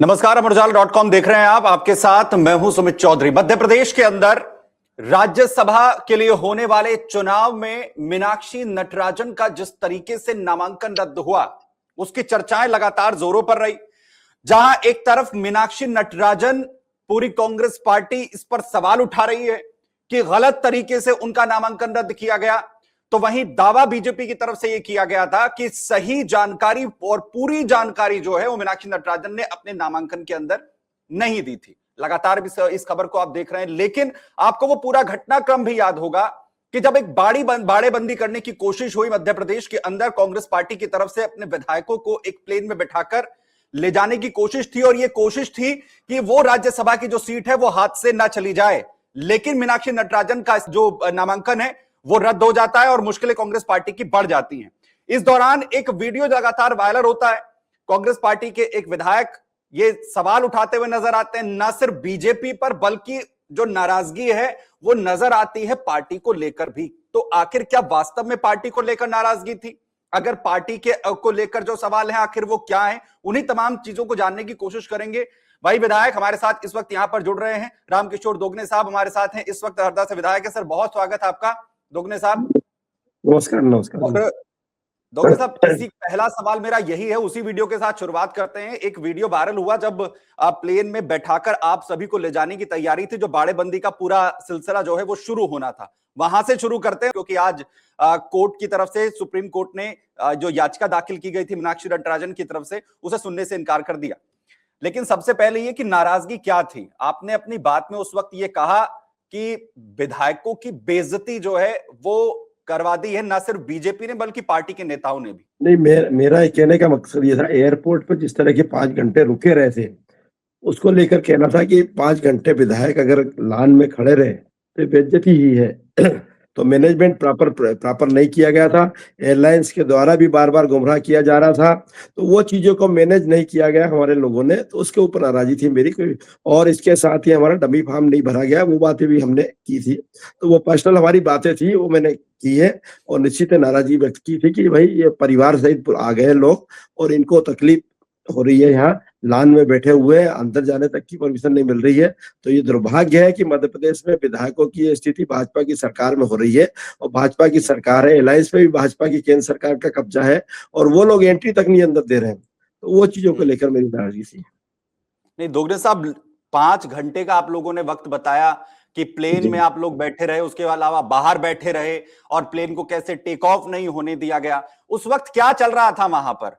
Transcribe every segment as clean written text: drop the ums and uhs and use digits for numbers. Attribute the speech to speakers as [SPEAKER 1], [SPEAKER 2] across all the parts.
[SPEAKER 1] नमस्कार, अमरजाल.com देख रहे हैं आप। आपके साथ मैं हूं सुमित चौधरी। मध्य प्रदेश के अंदर राज्यसभा के लिए होने वाले चुनाव में मीनाक्षी नटराजन का जिस तरीके से नामांकन रद्द हुआ, उसकी चर्चाएं लगातार जोरों पर रही। जहां एक तरफ मीनाक्षी नटराजन, पूरी कांग्रेस पार्टी इस पर सवाल उठा रही है कि गलत तरीके से उनका नामांकन रद्द किया गया, तो वहीं दावा बीजेपी की तरफ से यह किया गया था कि सही जानकारी और पूरी जानकारी जो है वो मीनाक्षी नटराजन ने अपने नामांकन के अंदर नहीं दी थी। लगातार इस खबर को आप देख रहे हैं, लेकिन आपको वो पूरा घटनाक्रम भी याद होगा कि जब एक बाड़ेबंदी करने की कोशिश हुई मध्य प्रदेश के अंदर, कांग्रेस पार्टी की तरफ से अपने विधायकों को एक प्लेन में बैठाकर ले जाने की कोशिश थी, और यह कोशिश थी कि वो राज्यसभा की जो सीट है वो हाथ से ना चली जाए। लेकिन मीनाक्षी नटराजन का जो नामांकन है वो रद्द हो जाता है और मुश्किलें कांग्रेस पार्टी की बढ़ जाती हैं। इस दौरान एक वीडियो लगातार वायरल होता है। कांग्रेस पार्टी के एक विधायक ये सवाल उठाते हुए नजर आते हैं, ना सिर्फ बीजेपी पर बल्कि जो नाराजगी है वो नजर आती है पार्टी को लेकर भी। तो आखिर क्या वास्तव में पार्टी को लेकर नाराजगी थी? अगर पार्टी के को लेकर जो सवाल है आखिर वो क्या है, उन्हीं तमाम चीजों को जानने की कोशिश करेंगे। भाई विधायक हमारे साथ इस वक्त यहां पर जुड़ रहे हैं। रामकिशोर दोगने साहब हमारे साथ हैं इस वक्त, हरदा से विधायक है। सर, बहुत स्वागत है आपका दोगने साहब।
[SPEAKER 2] नमस्कार। नमस्कार।
[SPEAKER 1] और दोगने साहब, इसी पहला सवाल मेरा यही है, उसी वीडियो के साथ शुरुआत करते हैं। एक वीडियो वायरल हुआ जब आप प्लेन में बैठाकर आप सभी को ले जाने की तैयारी थी, जो बाड़ेबंदी का पूरा सिलसिला जो है वो शुरू होना था। वहां से शुरू करते हैं, क्योंकि आज कोर्ट की तरफ से, सुप्रीम कोर्ट ने जो याचिका दाखिल की गई थी मीनाक्षी नटराजन की तरफ से, उसे सुनने से इनकार कर दिया। लेकिन सबसे पहले ये कि नाराजगी क्या थी? आपने अपनी बात में उस वक्त ये कहा कि विधायकों की बेइज्जती जो है वो करवा दी है, ना सिर्फ बीजेपी ने बल्कि पार्टी के नेताओं ने भी।
[SPEAKER 2] नहीं, मेरा कहने का मकसद ये था, एयरपोर्ट पर जिस तरह के 5 घंटे रुके रहे थे, उसको लेकर कहना था कि 5 घंटे विधायक अगर लाइन में खड़े रहे तो बेइज्जती ही है। तो मैनेजमेंट प्रॉपर नहीं किया गया था। एयरलाइंस के द्वारा भी बार बार गुमराह किया जा रहा था, तो वो चीजों को मैनेज नहीं किया गया हमारे लोगों ने, तो उसके ऊपर नाराजगी थी मेरी कोई। और इसके साथ ही हमारा डमी फार्म नहीं भरा गया, वो बातें भी हमने की थी। तो वो पर्सनल हमारी बातें थी, वो मैंने की है। और निश्चित नाराजगी व्यक्त की थी कि भाई ये परिवार सहित आ गए लोग और इनको तकलीफ हो रही है, यहाँ लाइन में बैठे हुए अंदर जाने तक की परमिशन नहीं मिल रही है। तो ये दुर्भाग्य है कि मध्य प्रदेश में विधायकों की ये स्थिति भाजपा की सरकार में हो रही है, और भाजपा की सरकार है, एलायंस पे भी भाजपा की केंद्र सरकार का कब्जा है, और वो लोग एंट्री तक नहीं अंदर दे रहे हैं। तो वो चीजों को लेकर मेरी नाराजगी थी।
[SPEAKER 1] नहीं दोगने साहब, 5 घंटे का आप लोगों ने वक्त बताया कि प्लेन में आप लोग बैठे रहे, उसके अलावा बाहर बैठे रहे, और प्लेन को कैसे टेक ऑफ नहीं होने दिया गया। उस वक्त क्या चल रहा था वहां पर,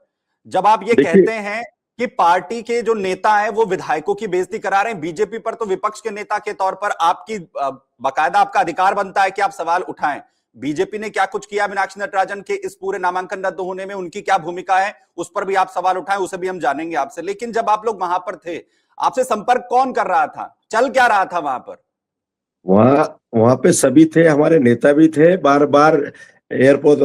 [SPEAKER 1] जब आप ये कहते हैं कि पार्टी के जो नेता हैं वो विधायकों की बेइज्जती करा रहे हैं? बीजेपी पर तो विपक्ष के नेता के तौर पर आपकी बाकायदा आपका अधिकार बनता है कि आप सवाल उठाएं। बीजेपी ने क्या कुछ किया मीनाक्षी नटराजन के इस पूरे नामांकन रद्द होने में, उनकी क्या भूमिका है, उस पर भी आप सवाल उठाएं, उसे भी हम जानेंगे आपसे। लेकिन जब आप लोग वहां पर थे, आपसे संपर्क कौन कर रहा था, चल क्या रहा था वहां पर?
[SPEAKER 2] वहां पे सभी थे, हमारे नेता भी थे। बार बार एयरपोर्ट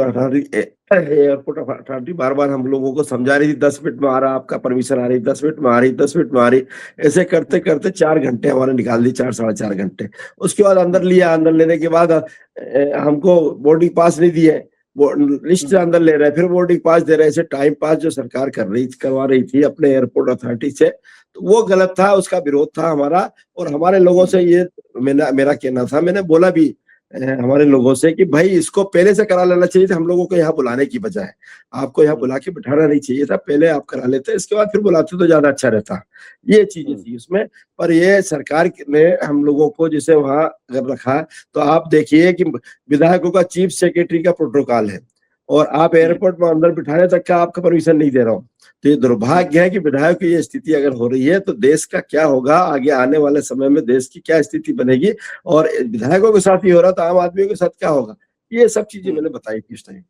[SPEAKER 2] अथॉरिटी बार बार हम लोगों को समझा रही थी, 10 मिनट में आ रहा, आपका परमिशन आ रही, 10 मिनट में आ रही, 10 मिनट में आ रही। ऐसे करते करते 4 घंटे हमारे निकाल दी, 4 साढ़े 4 घंटे। उसके बाद अंदर लिया, अंदर लेने के बाद हमको बोर्डिंग पास नहीं दिए, लिस्ट से अंदर ले रहे, फिर बोर्डिंग पास दे रहे। ऐसे टाइम पास जो सरकार करवा रही थी अपने एयरपोर्ट अथॉरिटी से, तो वो गलत था, उसका विरोध था हमारा। और हमारे लोगों से ये मेरा कहना था, मैंने बोला भी हमारे लोगों से कि भाई इसको पहले से करा लेना चाहिए था, हम लोगों को यहाँ बुलाने की बजाय। आपको यहाँ बुला के बिठाना नहीं चाहिए था, पहले आप करा लेते, इसके बाद फिर बुलाते तो ज्यादा अच्छा रहता। ये चीजें थी उसमें। पर ये सरकार ने हम लोगों को जिसे वहां अगर रखा, तो आप देखिए कि विधायकों का चीफ सेक्रेटरी का प्रोटोकॉल है, और आप एयरपोर्ट में अंदर बिठाने तक का आपका परमिशन नहीं दे रहा हूँ। तो ये दुर्भाग्य है कि विधायक की ये स्थिति अगर हो रही है, तो देश का क्या होगा आगे आने वाले समय में, देश की क्या स्थिति बनेगी, और विधायकों के साथ ही हो रहा तो आम आदमियों के साथ क्या होगा। ये सब चीजें मैंने बताई थी उस टाइम।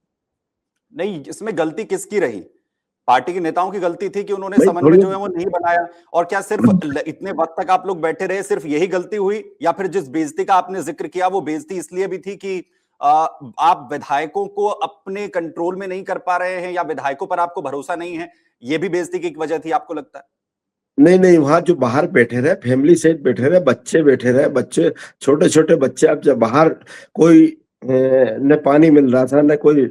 [SPEAKER 1] नहीं, इसमें गलती किसकी रही? पार्टी के नेताओं की गलती थी कि उन्होंने समन्वय जो है वो नहीं बनाया? और क्या सिर्फ इतने वक्त तक आप लोग बैठे रहे, सिर्फ यही गलती हुई? या फिर जिस बेइज्जती का आपने जिक्र किया, वो बेइज्जती इसलिए भी थी कि आप विधायकों को अपने कंट्रोल में नहीं कर पा रहे हैं, या विधायकों पर आपको भरोसा नहीं है, ये भी बेइज्जती की एक वजह थी आपको लगता है?
[SPEAKER 2] नहीं नहीं, वहां जो बाहर बैठे रहे, फैमिली सहित बैठे रहे, बच्चे बैठे रहे, बच्चे छोटे छोटे बच्चे, अब जब बाहर कोई न पानी मिल रहा था, न कोई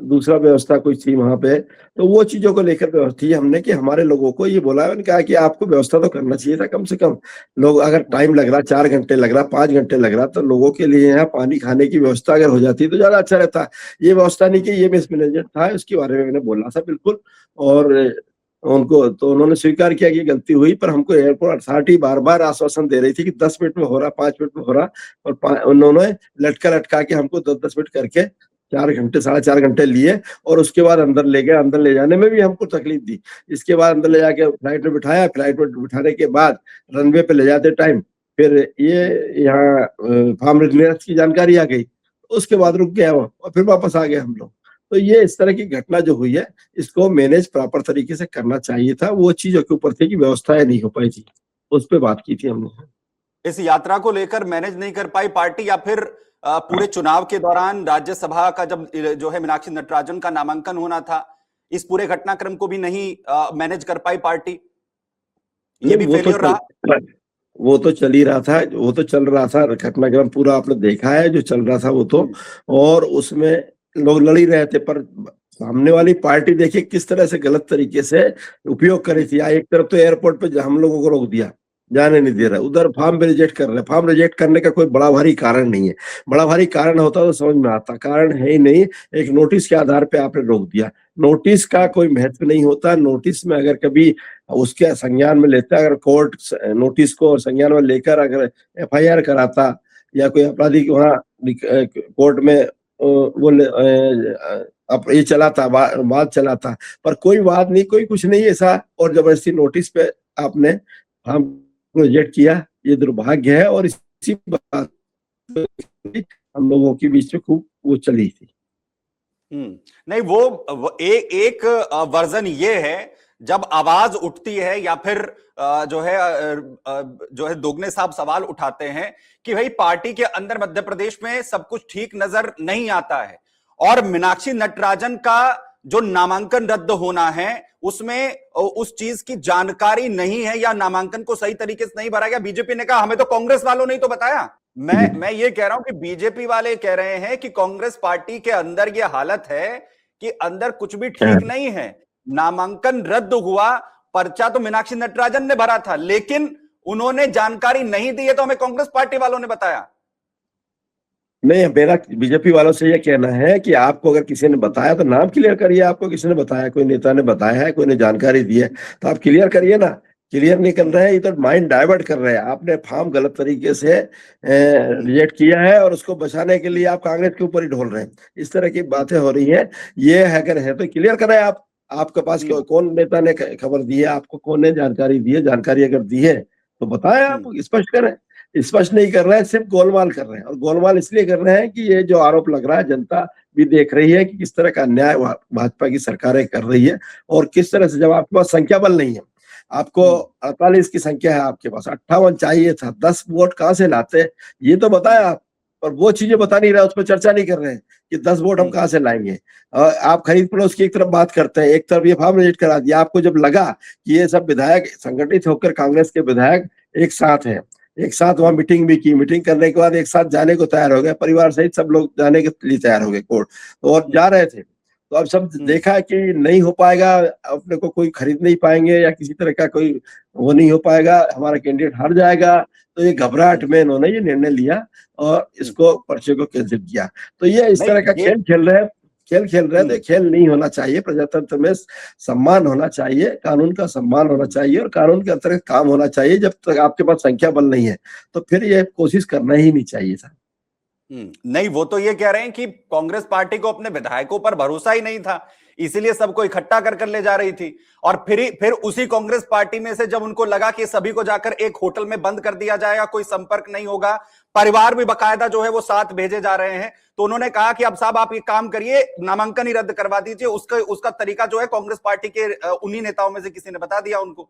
[SPEAKER 2] दूसरा व्यवस्था कोई थी वहाँ पे। तो वो चीज़ों को लेकर व्यवस्था की हमने कि हमारे लोगों को ये बोला, मैंने कहा कि आपको व्यवस्था तो करना चाहिए था कम से कम। लोग अगर टाइम लग रहा, 4 घंटे लग रहा, 5 घंटे लग रहा, तो लोगों के लिए यहाँ पानी खाने की व्यवस्था अगर हो जाती तो ज़्यादा अच्छा रहता। ये व्यवस्था नहीं की, ये मिसमैनेजमेंट था, उसके बारे में मैंने बोला था बिल्कुल। और उनको तो उन्होंने स्वीकार किया कि गलती हुई, पर हमको एयरपोर्ट अथॉरिटी बार-बार आश्वासन दे रही थी कि 10 मिनट में हो रहा, 5 मिनट में हो रहा, और उन्होंने लटका-लटका के हमको 10-10 मिनट करके 4 घंटे, साढ़े 4 घंटे लिए, और उसके बाद अंदर ले गए। अंदर ले जाने में भी हमको तकलीफ दी। इसके बाद अंदर ले जाके फ्लाइट में बिठाया, फ्लाइट में बिठाने के बाद रनवे पे ले जाते टाइम फिर ये यहाँ फार्म रेजिडेंस की जानकारी आ गई। उसके बाद रुक गया वो, और फिर वापस आ गए हम लोग। तो ये इस तरह की घटना जो हुई है, इसको मैनेज प्रॉपर तरीके से करना चाहिए था। वो चीज़ों के ऊपर थी कि व्यवस्थाएँ नहीं हो पाई थी। उस पे बात की थी हमने।
[SPEAKER 1] इस यात्रा को लेकर मैनेज नहीं कर पाई पार्टी, या फिर पूरे चुनाव के दौरान राज्यसभा का जब जो है मीनाक्षी नटराजन का नामांकन होना था, इस पूरे घटनाक्रम को भी नहीं मैनेज कर पाई पार्टी, ये भी फेलियर रहा।
[SPEAKER 2] वो तो चल ही रहा था, वो तो चल रहा था, घटनाक्रम पूरा आपने देखा है जो चल रहा था वो तो। और उसमें लोग लड़ ही रहे थे, पर सामने वाली पार्टी देखिए किस तरह से गलत तरीके से उपयोग करी थी। एक तरफ तो एयरपोर्ट पे हम लोगों को रोक दिया, जाने नहीं दे रहा, उधर फॉर्म भी रिजेक्ट कर रहे हैं। फॉर्म रिजेक्ट करने का कोई बड़ा भारी कारण नहीं है। बड़ा भारी कारण होता तो समझ में आता, कारण है ही नहीं। एक नोटिस के आधार पे आपने रोक दिया। नोटिस का कोई महत्व नहीं होता। नोटिस में अगर कभी उसके संज्ञान में लेता, अगर कोर्ट नोटिस को संज्ञान में लेकर अगर एफआईआर कराता, या कोई आपराधिक वहाँ कोर्ट में वो अब ये चला था, वाद चला था, पर कोई वाद नहीं, कोई कुछ नहीं ऐसा, और जबरदस्ती नोटिस पे आपने हम रिजेक्ट किया। ये दुर्भाग्य है, और इसी बात हम लोगों के बीच में खूब वो चली थी।
[SPEAKER 1] नहीं, वो एक वर्जन ये है, जब आवाज उठती है या फिर जो है दोगने साहब सवाल उठाते हैं कि भाई पार्टी के अंदर मध्य प्रदेश में सब कुछ ठीक नजर नहीं आता है, और मीनाक्षी नटराजन का जो नामांकन रद्द होना है उसमें उस चीज की जानकारी नहीं है, या नामांकन को सही तरीके से नहीं भरा गया। बीजेपी ने कहा हमें तो कांग्रेस वालों ने ही तो बताया। मैं ये कह रहा हूं कि बीजेपी वाले कह रहे हैं कि कांग्रेस पार्टी के अंदर ये हालत है कि अंदर कुछ भी ठीक नहीं है। नामांकन रद्द हुआ, पर्चा तो मीनाक्षी नटराजन ने भरा था, लेकिन उन्होंने जानकारी नहीं दी है, तो हमें कांग्रेस पार्टी वालों ने बताया।
[SPEAKER 2] नहीं, मेरा बीजेपी वालों से यह कहना है कि आपको अगर किसी ने बताया तो नाम क्लियर करिए। आपको किसी ने बताया, कोई नेता ने बताया है, कोई ने जानकारी दी है, तो आप क्लियर करिए ना। क्लियर नहीं कर रहे हैं, इधर माइंड डाइवर्ट कर रहे हैं। आपने फॉर्म गलत तरीके से रिजेक्ट किया है, और उसको बचाने के लिए आप कांग्रेस के ऊपर ही ढोल रहे हैं। इस तरह की बातें हो रही है। ये अगर है तो क्लियर करें आप। आपके पास कौन नेता ने खबर दी है, आपको कौन ने जानकारी दी है? जानकारी अगर दी है तो बताएं, आप स्पष्ट करें। स्पष्ट नहीं कर रहे हैं, सिर्फ गोलमाल कर रहे हैं। और गोलमाल इसलिए कर रहे हैं कि ये जो आरोप लग रहा है, जनता भी देख रही है कि किस तरह का अन्याय भाजपा की सरकारें कर रही है, और किस तरह से, जब आपके पास संख्या बल नहीं है, आपको 48 की संख्या है, आपके पास 58 चाहिए था, 10 वोट कहां से लाते, ये तो बताया आप। पर वो चीजें बता नहीं रहे, उस पर चर्चा नहीं कर रहे हैं कि 10 वोट हम कहां से लाएंगे। आप खरीद फरोख्त की एक तरफ बात करते हैं, एक तरफ ये फॉर्म रिजेक्ट करा दिया। आपको जब लगा कि ये सब विधायक संगठित होकर, कांग्रेस के विधायक एक साथ हैं, एक साथ वहां मीटिंग भी की, मीटिंग करने के बाद एक साथ जाने को तैयार हो गए, परिवार सहित सब लोग जाने के लिए तैयार हो गए कोर्ट, तो और जा रहे थे। तो अब सब देखा कि नहीं हो पाएगा, अपने को कोई खरीद नहीं पाएंगे, या किसी तरह का कोई वो नहीं हो पाएगा, हमारा कैंडिडेट हार जाएगा। तो ये घबराहट में इन्होंने ये निर्णय लिया, और इसको पर्चे को कैंसिल किया। तो ये इस तरह का खेल खेल रहे हैं। तो खेल नहीं होना चाहिए। प्रजातंत्र में सम्मान होना चाहिए, कानून का सम्मान होना चाहिए, और कानून के अंतर्गत काम होना चाहिए। जब तक आपके पास संख्या बल नहीं है, तो फिर ये कोशिश करना ही नहीं चाहिए था।
[SPEAKER 1] नहीं, वो तो ये कह रहे हैं कि कांग्रेस पार्टी को अपने विधायकों पर भरोसा ही नहीं था, इसीलिए सबको इकट्ठा कर ले जा रही थी। और फिर उसी कांग्रेस पार्टी में से जब उनको लगा कि सभी को जाकर एक होटल में बंद कर दिया जाएगा, कोई संपर्क नहीं होगा, परिवार भी बकायदा जो है वो साथ भेजे जा रहे हैं, तो उन्होंने कहा कि अब साहब आप ये काम करिए, नामांकन ही रद्द करवा दीजिए। उसका तरीका जो है कांग्रेस पार्टी के उन्हीं नेताओं में से किसी ने बता दिया उनको।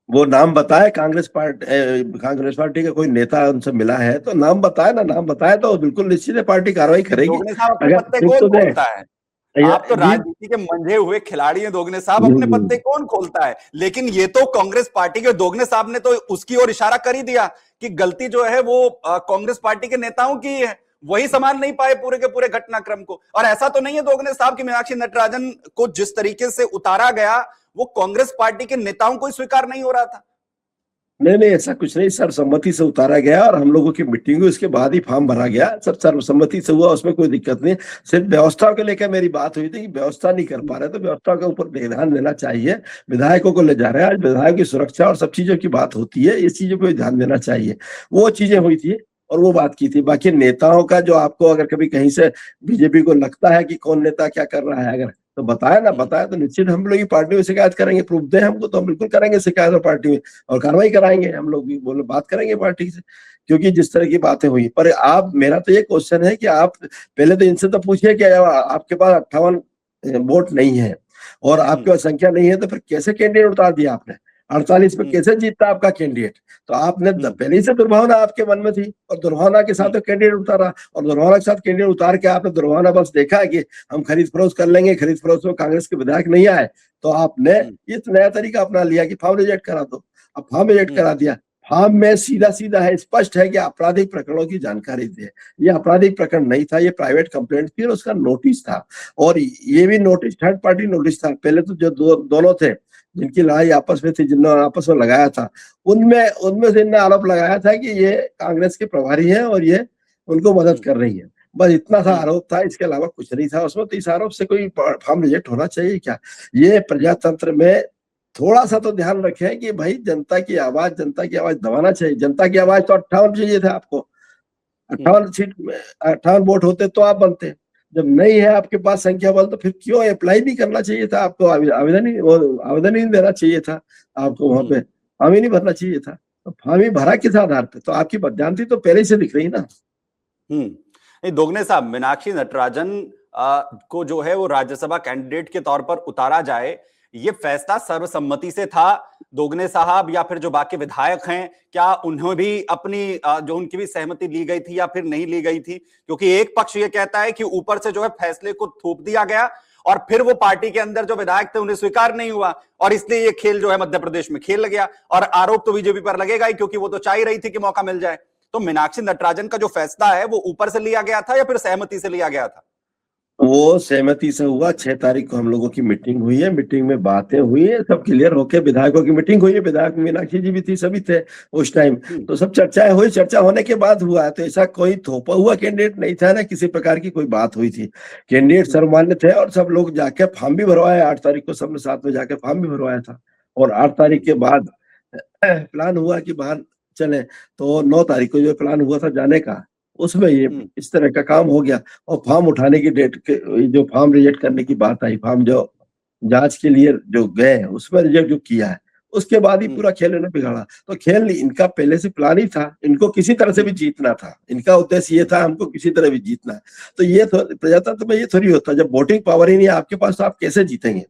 [SPEAKER 2] वो नाम बताए, कांग्रेस पार्टी का कोई नेता उनसे मिला है तो नाम बताए ना। नाम बताए तो बिल्कुल निश्चित है पार्टी कार्रवाई करेगी।
[SPEAKER 1] दोगने साहब अपने पत्ते कौन खोलता है? आप तो राजनीति के मंझे हुए खिलाड़ी हैं दोगने साहब, अपने पत्ते कौन खोलता है? लेकिन ये तो कांग्रेस पार्टी के दोगने साहब ने तो उसकी ओर इशारा कर ही दिया कि गलती जो है वो कांग्रेस पार्टी के नेताओं की है। वही संभाल नहीं पाए पूरे के पूरे घटनाक्रम को। और ऐसा तो नहीं है दोगने साहब कि मीनाक्षी नटराजन को जिस तरीके से उतारा गया वो कांग्रेस पार्टी के नेताओं को स्वीकार नहीं हो रहा था।
[SPEAKER 2] नहीं नहीं, ऐसा कुछ नहीं, सर्वसम्मति से उतारा गया और हम लोगों की मीटिंग हुई, उसके बाद ही फॉर्म भरा गया। सब सर्वसम्मति से हुआ, उसमें कोई दिक्कत नहीं। सिर्फ व्यवस्था को लेकर मेरी बात हुई थी कि व्यवस्था नहीं कर पा रहे, तो व्यवस्था के ऊपर ध्यान देना चाहिए। विधायकों को ले जा रहे हैं, आज विधायकों की सुरक्षा और सब चीजों की बात होती है, इस चीजों पर ध्यान देना चाहिए। वो चीजें हुई थी और वो बात की थी। बाकी नेताओं का जो आपको अगर कभी कहीं से बीजेपी को लगता है कि कौन नेता क्या कर रहा है, अगर तो बताया ना, बताया तो निश्चित हम लोग की पार्टी में शिकायत करेंगे। प्रूफ दे हमको तो हम बिल्कुल करेंगे शिकायत और पार्टी में, और कार्रवाई कराएंगे। हम लोग भी बोले बात करेंगे पार्टी से, क्योंकि जिस तरह की बातें हुई। पर आप, मेरा तो ये क्वेश्चन है कि आप पहले तो इनसे तो पूछिए कि आपके पास 58 वोट नहीं है और आपके पास संख्या नहीं है, तो फिर कैसे कैंडिडेट उतार दिया आपने? 48 में कैसे जीतता आपका कैंडिडेट? तो आपने पहले से दुर्भावना आपके मन में थी और दुर्भावना के साथ तो कैंडिडेट उतारा, और दुर्भावना के साथ कैंडिडेट उतार के आपने दुर्भावना बस देखा है कि हम खरीद फरोख्त कर लेंगे, खरीद फरोख्त में कांग्रेस के विधायक नहीं आए तो आपने ये नया तरीका अपना लिया कि फॉर्म रिजेक्ट करा दो। अब फॉर्म रिजेक्ट करा दिया, फॉर्म में सीधा सीधा है, स्पष्ट है कि आपराधिक प्रकरणों की जानकारी दे। ये आपराधिक प्रकरण नहीं था, ये प्राइवेट कंप्लेंट थी और उसका नोटिस था। और ये भी नोटिस थर्ड पार्टी नोटिस था। पहले तो जो दोनों थे जिनकी लड़ाई आपस में थी, जिन्होंने आपस में लगाया था, उनमें से इनने आरोप लगाया था कि ये कांग्रेस के प्रभारी हैं और ये उनको मदद कर रही है। बस इतना सा आरोप था, इसके अलावा कुछ नहीं था उसमें। तो इस आरोप से कोई फॉर्म रिजेक्ट होना चाहिए क्या? ये प्रजातंत्र में थोड़ा सा तो ध्यान रखें कि भाई जनता की आवाज दबाना चाहिए। जनता की आवाज तो 58 चाहिए था आपको, 58 सीट में 58 वोट होते तो आप बनते। जब नहीं है आपके पास संख्या बल, तो फिर क्यों अप्लाई नहीं करना चाहिए था आपको? आवेदन ही नहीं देना चाहिए था आपको, वहां पे फॉर्म ही नहीं भरना चाहिए था। तो फॉर्म ही भरा किस आधार पे? तो आपकी बदजानती तो पहले से दिख रही ना।
[SPEAKER 1] नहीं दोगने साहब, मीनाक्षी नटराजन को जो है वो राज्यसभा कैंडिडेट के तौर पर उतारा जाए, ये फैसला सर्वसम्मति से था दोगने साहब, या फिर जो बाकी विधायक हैं क्या उन्हें भी अपनी जो उनकी भी सहमति ली गई थी या फिर नहीं ली गई थी? क्योंकि एक पक्ष ये कहता है कि ऊपर से जो है फैसले को थोप दिया गया और फिर वो पार्टी के अंदर जो विधायक थे उन्हें स्वीकार नहीं हुआ और इसलिए ये खेल जो है मध्य प्रदेश में खेल गया। और आरोप तो बीजेपी पर लगेगा ही, क्योंकि वो तो चाह ही रही थी कि मौका मिल जाए। तो मीनाक्षी नटराजन का जो फैसला है वो ऊपर से लिया गया था या फिर सहमति से लिया गया था?
[SPEAKER 2] वो सहमति से हुआ। 6 तारीख को हम लोगों की मीटिंग हुई है, मीटिंग में बातें हुई है, सब क्लियर होके विधायकों की मीटिंग हुई है। विधायक मीनाक्षी जी भी थी, सभी थे उस टाइम। तो सब चर्चाएं हुई, चर्चा होने के बाद हुआ है। तो ऐसा कोई थोपा हुआ कैंडिडेट नहीं था ना, किसी प्रकार की कोई बात हुई थी। कैंडिडेट सर्वमान्य थे और सब लोग जाके फॉर्म भी भरवाए। 8 तारीख को सबने साथ में जाके फॉर्म भी भरवाया था और 8 तारीख के बाद प्लान हुआ कि बाहर चले। तो 9 तारीख को जो प्लान हुआ था जाने का, उसमें ये इस तरह का काम हो गया। और फॉर्म उठाने की डेट के जो फॉर्म रिजेक्ट करने की बात आई, फॉर्म जो जांच के लिए जो गए उसमें रिजेक्ट जो किया है, उसके बाद ही पूरा खेल इन्होंने बिगाड़ा। तो खेल इनका पहले से प्लान ही था, इनको किसी तरह से भी जीतना था। इनका उद्देश्य ये था हमको किसी तरह भी जीतना है। तो ये प्रजातंत्र में ये थोड़ी होता, जब वोटिंग पावर ही नहीं है आपके पास तो आप कैसे जीतेंगे?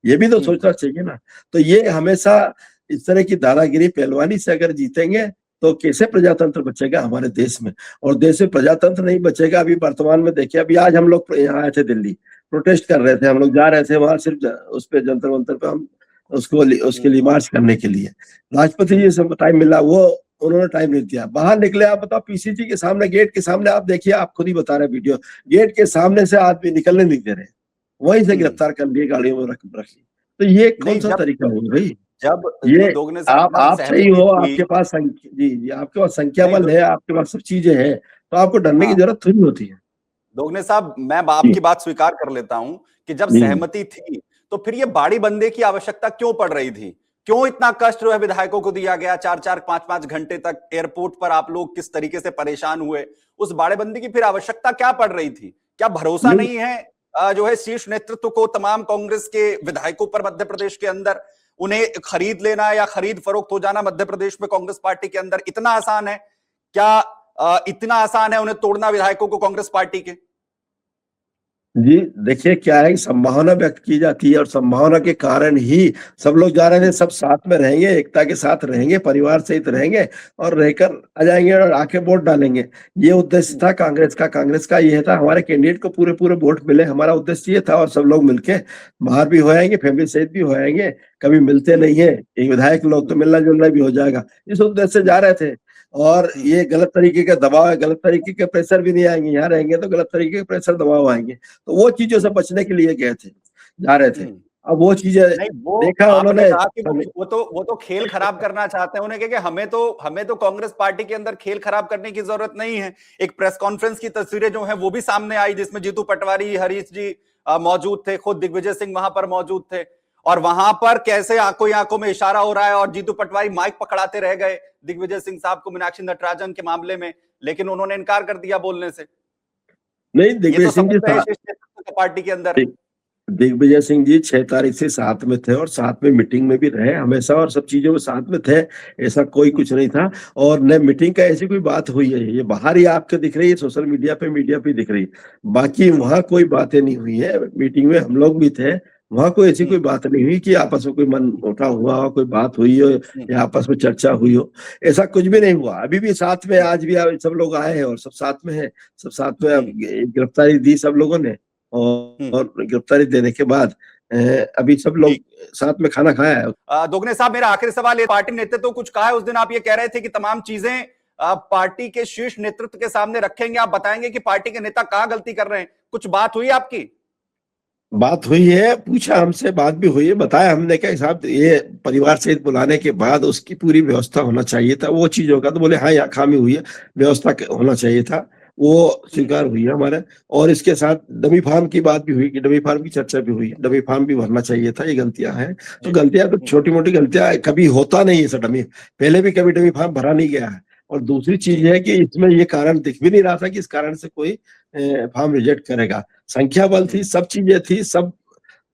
[SPEAKER 2] ये भी तो सोचना चाहिए ना। तो ये हमेशा इस तरह की दादागिरी पहलवानी से अगर जीतेंगे तो कैसे प्रजातंत्र बचेगा हमारे देश में? और देश में प्रजातंत्र नहीं बचेगा। अभी वर्तमान में देखिए, अभी आज हम लोग यहाँ आए थे, दिल्ली प्रोटेस्ट कर रहे थे, हम लोग जा रहे थे वहां, सिर्फ उस पे जंतर मंतर पे हम उसके लिए मार्च करने के लिए। राष्ट्रपति जी से टाइम मिला, वो उन्होंने टाइम नहीं दिया। बाहर निकले, आप बताओ, पीसीसी के सामने, गेट के सामने, आप देखिए, आप खुद ही बता रहे वीडियो, गेट के सामने से आदमी निकलने नहीं दे रहे, वहीं से गिरफ्तार कर लिए, गाड़ियों में रख लिए। तो ये कौन सा तरीका हो भाई? जब ये आप सही हो, आपके पास जी आपके पास संख्या बल है, आपके पास सब चीजें हैं, तो आपको डरने की जरूरत थोड़ी होती है।
[SPEAKER 1] दोगने साहब, मैं आपकी बात स्वीकार कर लेता हूं कि जब सहमति थी तो फिर ये बाड़ी बंदे की आवश्यकता क्यों पड़ रही थी? क्यों इतना कष्ट जो है विधायकों को दिया गया? 4-4, 5-5 घंटे तक एयरपोर्ट पर आप लोग किस तरीके से परेशान हुए? उस बाड़ेबंदी की फिर आवश्यकता क्या पड़ रही थी? क्या भरोसा नहीं है जो है शीर्ष नेतृत्व को तमाम कांग्रेस के विधायकों पर मध्य प्रदेश के अंदर? उन्हें खरीद लेना या खरीद फरोख्त हो जाना मध्य प्रदेश में कांग्रेस पार्टी के अंदर इतना आसान है क्या? इतना आसान है उन्हें तोड़ना विधायकों को कांग्रेस पार्टी के?
[SPEAKER 2] जी देखिए, क्या है, संभावना व्यक्त की जाती है और संभावना के कारण ही सब लोग जा रहे थे। सब साथ में रहेंगे, एकता के साथ रहेंगे, परिवार सहित रहेंगे और रहकर आ जाएंगे और आके वोट डालेंगे। ये उद्देश्य था कांग्रेस का ये था, हमारे कैंडिडेट को पूरे वोट मिले, हमारा उद्देश्य ये था। और सब लोग मिलके बाहर भी हो आएंगे, फैमिली सहित भी हो आएंगे, कभी मिलते नहीं है, एक विधायक लोग तो मिलना जुलना भी हो जाएगा, इस उद्देश्य से जा रहे थे। और ये गलत तरीके का दबाव है, गलत तरीके के प्रेशर भी नहीं आएंगे, यहाँ रहेंगे तो गलत तरीके के प्रेशर दबाव आएंगे, तो वो चीजों से बचने के लिए गए थे, जा रहे थे। अब वो चीजें
[SPEAKER 1] नहीं, वो
[SPEAKER 2] देखा
[SPEAKER 1] आपने
[SPEAKER 2] उन्होंने,
[SPEAKER 1] कहा कि वो तो खेल खराब करना चाहते हैं। उन्हें कहा कि हमें तो कांग्रेस पार्टी के अंदर खेल खराब करने की जरूरत नहीं है। एक प्रेस कॉन्फ्रेंस की तस्वीरें जो है वो भी सामने आई, जिसमें जीतू पटवारी, हरीश जी मौजूद थे, खुद दिग्विजय सिंह वहां पर मौजूद थे, और वहां पर कैसे आंखों में इशारा हो रहा है, और जीतू पटवारी माइक पकड़ाते रह गए दिग्विजय सिंह साहब को मीनाक्षी नटराजन के मामले में, लेकिन उन्होंने इनकार कर दिया बोलने से।
[SPEAKER 2] नहीं
[SPEAKER 1] ये
[SPEAKER 2] दिग्विजय
[SPEAKER 1] तो
[SPEAKER 2] सिंह जी
[SPEAKER 1] समझते हैं शीर्ष नेतृत्व का पार्टी के अंदर।
[SPEAKER 2] दिग्विजय सिंह जी 6 तारीख से साथ में थे और साथ में मीटिंग में भी रहे हमेशा, और सब चीजों में साथ में थे, ऐसा कोई कुछ नहीं था। और न मीटिंग का ऐसी कोई बात हुई है, ये बाहर ही आपको दिख रही है, सोशल मीडिया पे दिख रही है, बाकी वहां कोई बातें नहीं हुई है। मीटिंग में हम लोग भी थे, वहां कोई ऐसी कोई बात नहीं हुई कि आपस में कोई मन उठा हुआ हो, कोई बात हुई हो या आपस में चर्चा हुई हो, ऐसा कुछ भी नहीं हुआ। अभी भी साथ में, आज भी सब लोग आए हैं और सब साथ में है, सब साथ में गिरफ्तारी दी सब लोगों ने, और गिरफ्तारी देने के बाद अभी सब लोग साथ में खाना खाया है।
[SPEAKER 1] दोगने साहब, मेरा आखिरी सवाल है, पार्टी नेतृत्व तो कुछ कहा है? उस दिन आप ये कह रहे थे कि तमाम चीजें पार्टी के शीर्ष नेतृत्व के सामने रखेंगे, आप बताएंगे कि पार्टी के नेता कहां गलती कर रहे हैं। कुछ बात हुई आपकी?
[SPEAKER 2] बात हुई है, पूछा हमसे, बात भी हुई है, बताया हमने क्या साहब ये परिवार सहित बुलाने के बाद उसकी पूरी व्यवस्था होना चाहिए था, वो चीज होगा तो बोले हाँ यहाँ खामी हुई है, व्यवस्था होना चाहिए था, वो स्वीकार हुई है हमारे। और इसके साथ डमी फार्म की बात भी हुई कि डमी फार्म की चर्चा भी हुई, डमी फार्म भी भरना चाहिए था, ये गलतियां हैं। तो गलतियां तो छोटी मोटी गलतियां, कभी होता नहीं है सर, डमी पहले भी कभी डमी फार्म भरा नहीं गया है। और दूसरी चीज है कि इसमें ये कारण दिख भी नहीं रहा था कि इस कारण से कोई फॉर्म रिजेक्ट करेगा। संख्या बल थी, सब चीजें थी, सब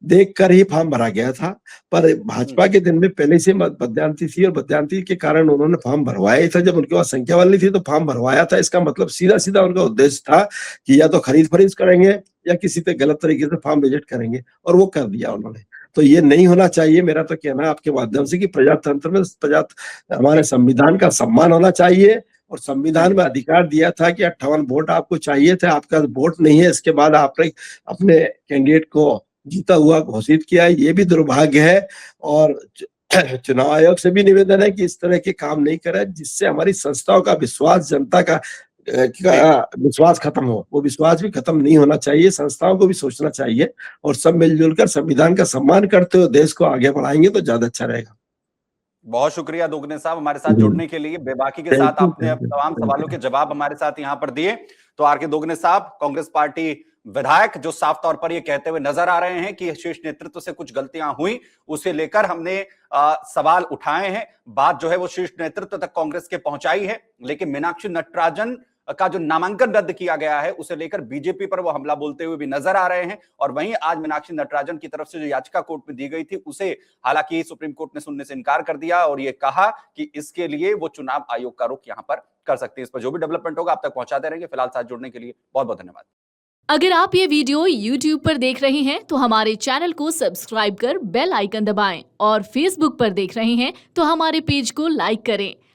[SPEAKER 2] देख कर ही फॉर्म भरा गया था। पर भाजपा के दिन में पहले से बदयांती थी, और बदयांती के कारण उन्होंने फॉर्म भरवाया ही था। जब उनके पास संख्या वाली थी तो फॉर्म भरवाया था। इसका मतलब सीधा सीधा उनका उद्देश्य था कि या तो खरीद फरीद करेंगे या किसी पे गलत तरीके से फॉर्म रिजेक्ट करेंगे, और वो कर दिया उन्होंने। तो ये नहीं होना चाहिए। मेरा तो कहना है आपके माध्यम से कि प्रजातंत्र में हमारे संविधान का सम्मान होना चाहिए, और संविधान में अधिकार दिया था कि 58 वोट आपको चाहिए थे, आपका वोट नहीं है, इसके बाद आपने अपने कैंडिडेट को जीता हुआ घोषित किया है, ये भी दुर्भाग्य है। और चुनाव आयोग से भी निवेदन है कि इस तरह के काम नहीं करे जिससे हमारी संस्थाओं का विश्वास, जनता का विश्वास खत्म हो। वो विश्वास भी खत्म नहीं होना चाहिए, संस्थाओं को भी सोचना चाहिए, और सब मिलजुल कर संविधान का सम्मान करते हुए देश को आगे बढ़ाएंगे तो ज्यादा अच्छा रहेगा।
[SPEAKER 1] बहुत शुक्रिया दोगने साहब हमारे साथ जुड़ने के लिए, बेबाकी के साथ आपने तमाम सवालों के जवाब हमारे साथ यहाँ पर दिए। तो आर के दोगने साहब, कांग्रेस पार्टी विधायक, जो साफ तौर पर ये कहते हुए नजर आ रहे हैं कि शीर्ष नेतृत्व से कुछ गलतियां हुई, उसे लेकर हमने सवाल उठाए हैं। बात जो है वो शीर्ष नेतृत्व तक कांग्रेस के पहुंचाई है, लेकिन मीनाक्षी नटराजन का जो नामांकन रद्द किया गया है उसे लेकर बीजेपी पर वो हमला बोलते हुए भी नजर आ रहे हैं। और वहीं आज मीनाक्षी नटराजन की तरफ से जो याचिका कोर्ट में दी गई थी, उसे हालांकि सुप्रीम कोर्ट ने सुनने से इनकार कर दिया, और ये कहा कि इसके लिए वो चुनाव आयोग का रुख यहां पर कर सकती है। इस पर जो भी डेवलपमेंट होगा आप तक पहुंचाते रहेंगे। फिलहाल साथ जुड़ने के लिए बहुत बहुत धन्यवाद।
[SPEAKER 3] अगर आप ये वीडियो YouTube पर देख रहे हैं तो हमारे चैनल को सब्सक्राइब कर बेल आइकन दबाएं, और Facebook पर देख रहे हैं तो हमारे पेज को लाइक करें।